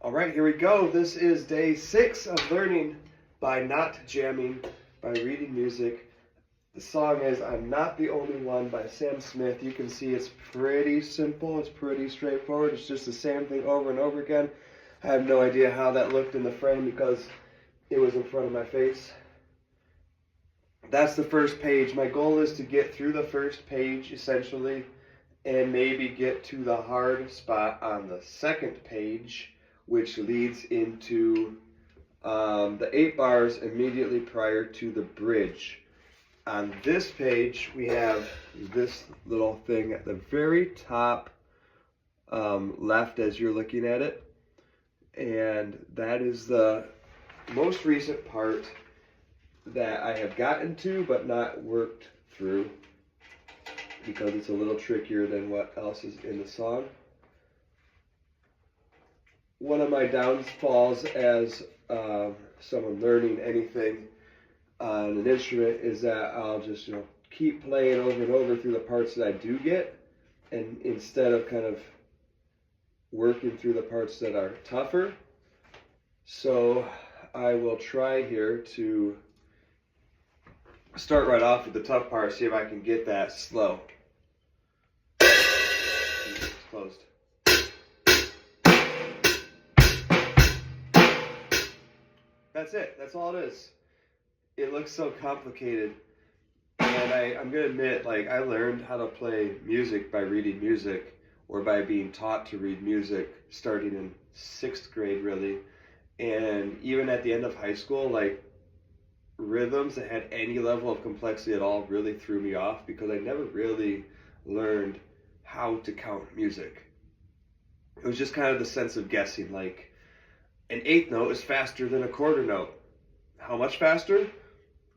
All right, here we go. This is day 6 of learning by not jamming, by reading music. The song is I'm Not the Only One by Sam Smith. You can see it's pretty simple. It's pretty straightforward. It's just the same thing over and over again. I have no idea how that looked in the frame because it was in front of my face. That's the first page. My goal is to get through the first page, essentially, and maybe get to the hard spot on the second page, which leads into the 8 bars immediately prior to the bridge. On this page, we have this little thing at the very top left as you're looking at it. And that is the most recent part that I have gotten to but not worked through because it's a little trickier than what else is in the song. One of my downfalls as someone learning anything on an instrument is that I'll just keep playing over and over through the parts that I do get, and instead of kind of working through the parts that are tougher. So I will try here to start right off with the tough part, see if I can get that slow. It's closed. That's it. That's all it is. It looks so complicated. And I'm going to admit, I learned how to play music by reading music or by being taught to read music starting in 6th grade, really. And even at the end of high school, rhythms that had any level of complexity at all really threw me off because I never really learned how to count music. It was just kind of the sense of guessing, an 8th note is faster than a quarter note. How much faster?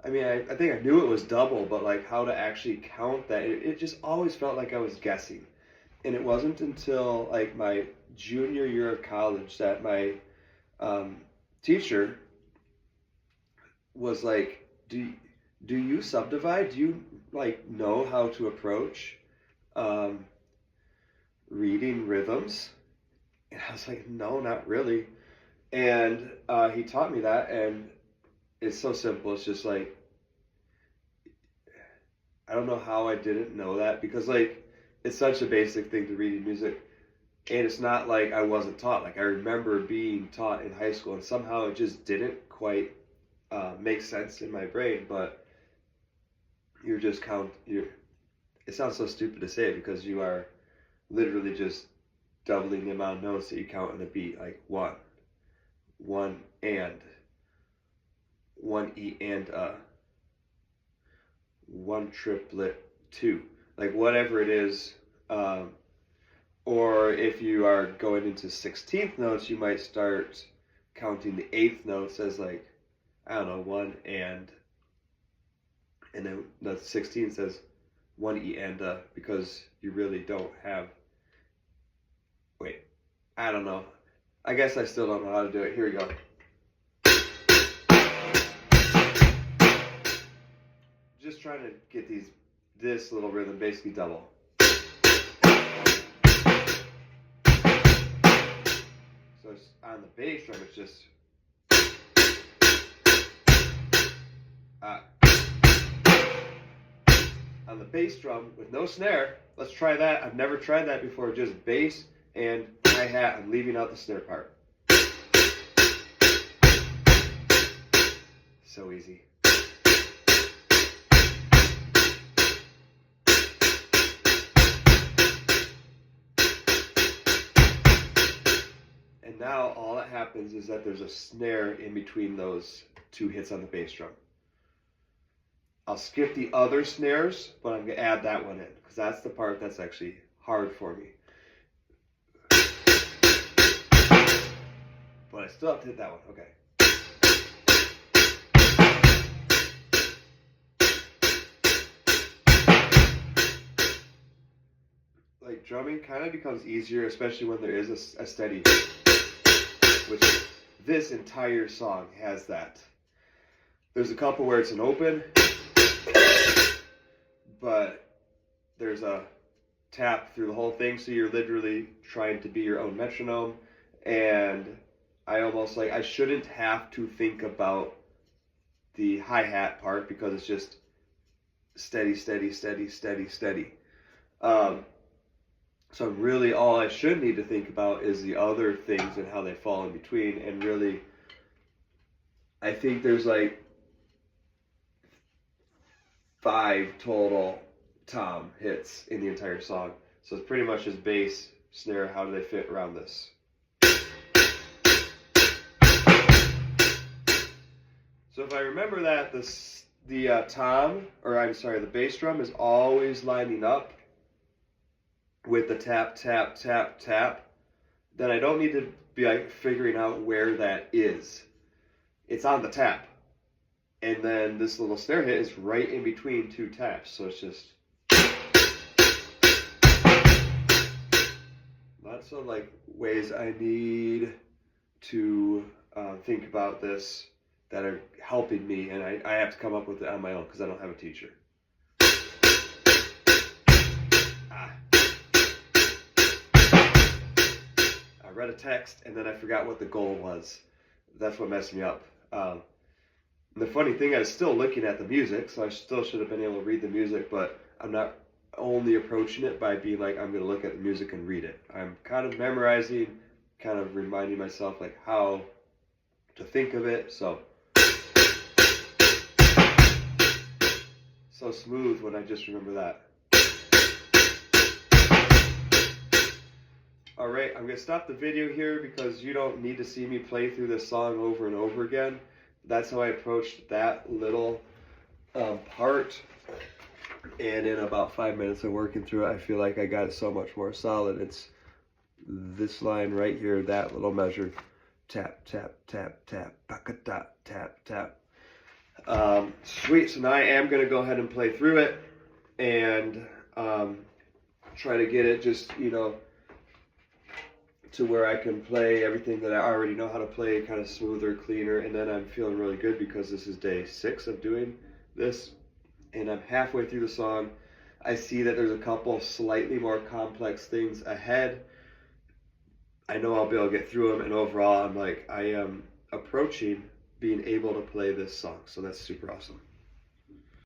I mean, I think I knew it was double, but how to actually count that, it just always felt like I was guessing. And it wasn't until my junior year of college that my teacher was like, do you subdivide? Do you know how to approach reading rhythms? And I was like, no, not really. And he taught me that, and it's so simple. It's just I don't know how I didn't know that because it's such a basic thing to reading music, and it's not like I wasn't taught. I remember being taught in high school, and somehow it just didn't quite make sense in my brain. But you're just it sounds so stupid to say it because you are literally just doubling the amount of notes that you count in a beat, one and, one E and one triplet, 2, whatever it is. Or if you are going into 16th notes, you might start counting the 8th notes as I don't know, 1 and then the 16th says 1 E and because you really don't have, I don't know. I guess I still don't know how to do it. Here we go. Just trying to get this little rhythm basically double. So it's on the bass drum, it's just on the bass drum with no snare. Let's try that. I've never tried that before. Just bass and hi-hat. I'm leaving out the snare part. So easy. And now all that happens is that there's a snare in between those 2 hits on the bass drum. I'll skip the other snares, but I'm going to add that one in because that's the part that's actually hard for me. But I still have to hit that one. Okay. Drumming kind of becomes easier, especially when there is a steady hit, which this entire song has that. There's a couple where it's an open, but there's a tap through the whole thing, so you're literally trying to be your own metronome, and I almost like, I shouldn't have to think about the hi-hat part because it's just steady, steady, steady, steady, steady. So really all I should need to think about is the other things and how they fall in between. And really, I think there's like 5 total tom hits in the entire song. So it's pretty much just bass, snare, how do they fit around this. So if I remember that, the bass drum is always lining up with the tap, tap, tap, tap, then I don't need to be like figuring out where that is. It's on the tap. And then this little snare hit is right in between 2 taps. So it's just lots of like ways I need to think about this that are helping me, and I have to come up with it on my own because I don't have a teacher. I read a text and then I forgot what the goal was. That's what messed me up. The funny thing, I was still looking at the music, so I still should have been able to read the music, but I'm not only approaching it by being like, I'm going to look at the music and read it. I'm kind of memorizing, kind of reminding myself like how to think of it. So smooth when I just remember that. Alright, I'm going to stop the video here because you don't need to see me play through this song over and over again. That's how I approached that little part. And in about 5 minutes of working through it, I feel like I got it so much more solid. It's this line right here, that little measure. Tap, tap, tap, tap, tap, tap, tap. Sweet, so now I am going to go ahead and play through it and try to get it just, to where I can play everything that I already know how to play, kind of smoother, cleaner, and then I'm feeling really good because this is day 6 of doing this, and I'm halfway through the song. I see that there's a couple slightly more complex things ahead. I know I'll be able to get through them, and overall, I am approaching being able to play this song, so that's super awesome.